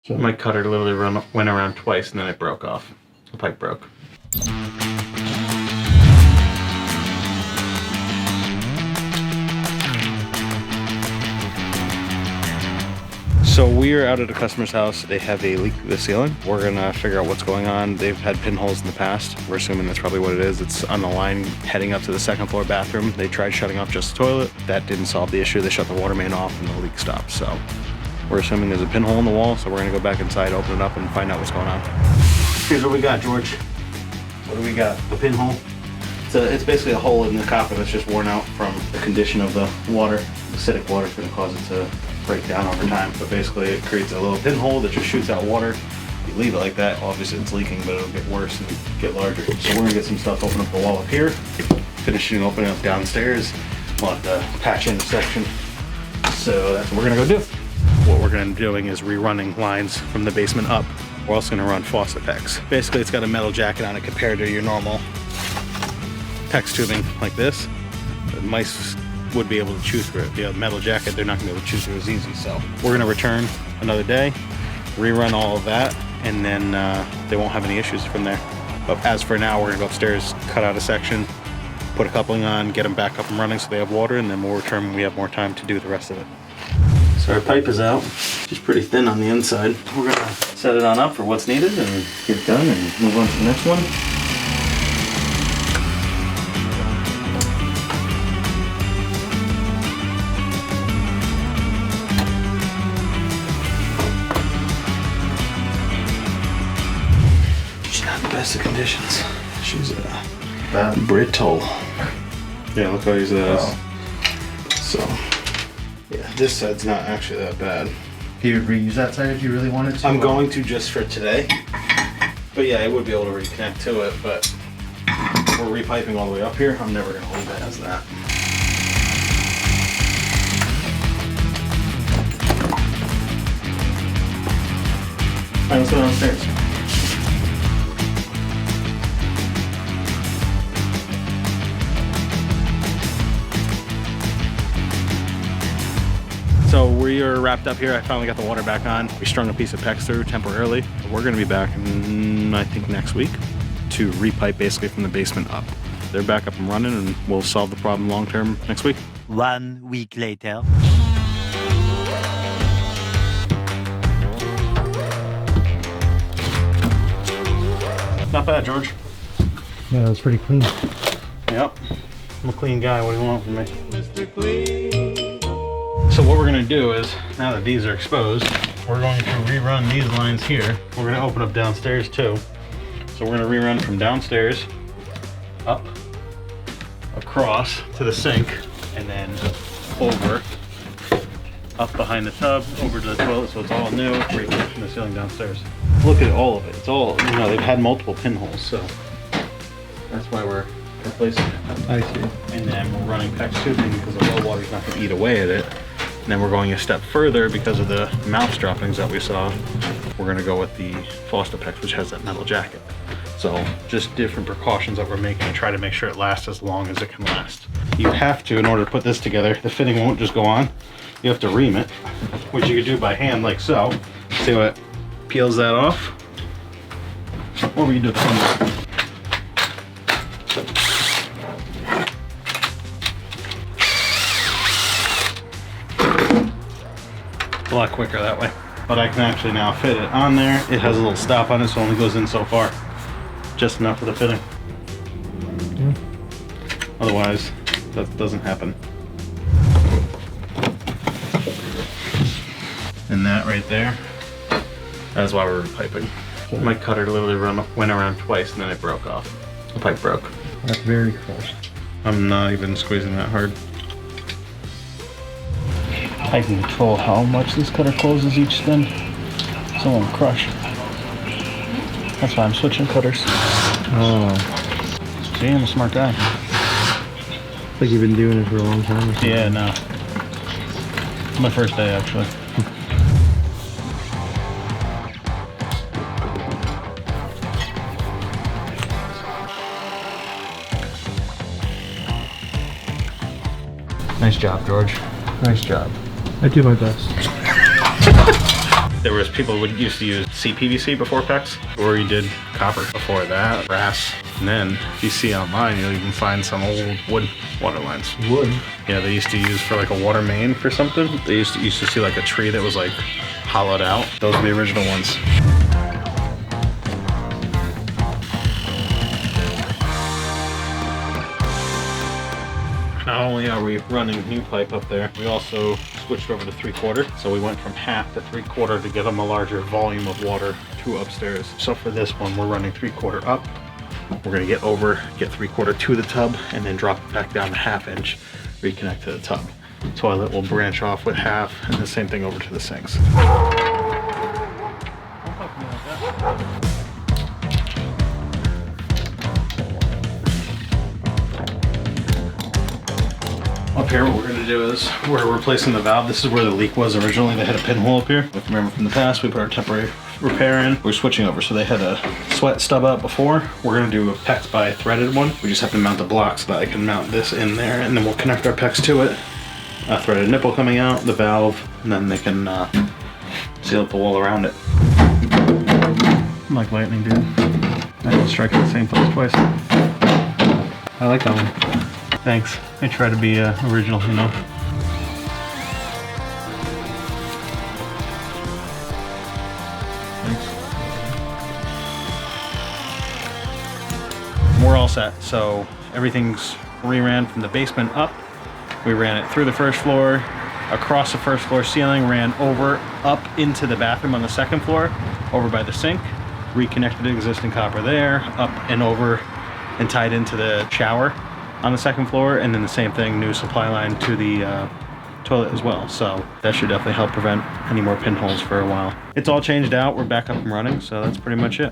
So my cutter literally went around twice and then it broke off. The pipe broke. So we are out at a customer's house. They have a leak through the ceiling. We're gonna figure out what's going on. They've had pinholes in the past. We're assuming that's probably what it is. It's on the line heading up to the second floor bathroom. They tried shutting off just the toilet. That didn't solve the issue. They shut the water main off and the leak stopped. So we're assuming there's a pinhole in the wall. So we're gonna go back inside, open it up and find out what's going on. Here's what we got, George. What do we got? A pinhole. It's basically a hole in the copper that's just worn out from the condition of the water. Acidic water is gonna cause it to break down over time, but basically it creates a little pinhole that just shoots out water. You leave it like that, obviously it's leaking, but it'll get worse and get larger. So we're gonna get some stuff, open up the wall up here, finishing opening up downstairs. We'll have to patch in the section. So that's what we're gonna go do. What we're gonna be doing is rerunning lines from the basement up. We're also gonna run FostaPex. Basically it's got a metal jacket on it compared to your normal PEX tubing like this. The mice would be able to chew through it. The metal jacket, they're not gonna be able to chew through as easy. So we're gonna return another day, rerun all of that, and then they won't have any issues from there. But as for now, we're gonna go upstairs, cut out a section, put a coupling on, get them back up and running so they have water, and then we'll return when we have more time to do the rest of it. So our pipe is out. It's pretty thin on the inside. We're gonna set it on up for what's needed and get it done and move on to the next one. Best of conditions. She's brittle. Yeah, look how easy that is. So, yeah, this side's not actually that bad. You would reuse that side if you really wanted to? I'm going to just for today. But yeah, I would be able to reconnect to it, but we're repiping all the way up here. I'm never going to leave it as that. Alright, let's go downstairs. So we are wrapped up here. I finally got the water back on. We strung a piece of PEX through temporarily. We're gonna be back, I think next week, to repipe basically from the basement up. They're back up and running and we'll solve the problem long term next week. 1 week later. Not bad, George. Yeah, that's pretty clean. Yep. I'm a clean guy. What do you want from me? Mr. Clean. So what we're gonna do is, now that these are exposed, we're going to rerun these lines here. We're gonna open up downstairs too. So we're gonna rerun from downstairs, up, across to the sink, and then over, up behind the tub, over to the toilet, so it's all new, right from the ceiling downstairs. Look at all of it. It's all, you know, they've had multiple pinholes, so that's why we're replacing it. I see. And then we're running PEX tubing because the well water's not gonna eat away at it. And then we're going a step further because of the mouse droppings that we saw. We're gonna go with the FostaPex, which has that metal jacket. So just different precautions that we're making to try to make sure it lasts as long as it can last. You have to, in order to put this together, the fitting won't just go on. You have to ream it, which you could do by hand like so. See what peels that off? Or we can do it the a lot quicker that way. But I can actually now fit it on there. It has a little stop on it, so it only goes in so far. Just enough for the fitting. Yeah. Otherwise, that doesn't happen. And that right there, that's why we're repiping. My cutter literally went around twice and then it broke off. The pipe broke. That's very close. I'm not even squeezing that hard. I can control how much this cutter closes each spin, so it won't crush. That's why I'm switching cutters. Oh. See, I'm a smart guy. Like you've been doing it for a long time or something. Yeah, no. It's my first day, actually. Nice job, George. Nice job. I do my best. There was people who used to use CPVC before PEX, or you did copper before that, brass. And then if you see online, you'll even find some old wood water lines. Wood. Yeah, they used to use for like a water main for something. They used to see like a tree that was like hollowed out. Those are the original ones. Not only are we running new pipe up there, we also switched over to 3/4. So we went from half to 3/4 to give them a larger volume of water to upstairs. So for this one, we're running 3/4 up. We're gonna get 3/4 to the tub and then drop it back down to 1/2 inch, reconnect to the tub. Toilet will branch off with 1/2 and the same thing over to the sinks. Up here, what we're gonna do is we're replacing the valve. This is where the leak was originally. They had a pinhole up here. If you remember from the past, we put our temporary repair in. We're switching over. So they had a sweat stub out before. We're gonna do a PEX by threaded one. We just have to mount the block so that I can mount this in there, and then we'll connect our PEX to it. A threaded nipple coming out, the valve, and then they can seal up the wall around it. I'm like lightning, dude. I don't strike at the same place twice. I like that one. Thanks. I try to be original, you know. We're all set. So everything's re-ran from the basement up. We ran it through the first floor, across the first floor ceiling, ran over, up into the bathroom on the second floor, over by the sink, reconnected existing copper there, up and over and tied into the shower on the second floor, and then the same thing, new supply line to the toilet as well. So that should definitely help prevent any more pinholes for a while. It's all changed out, we're back up and running, so that's pretty much it.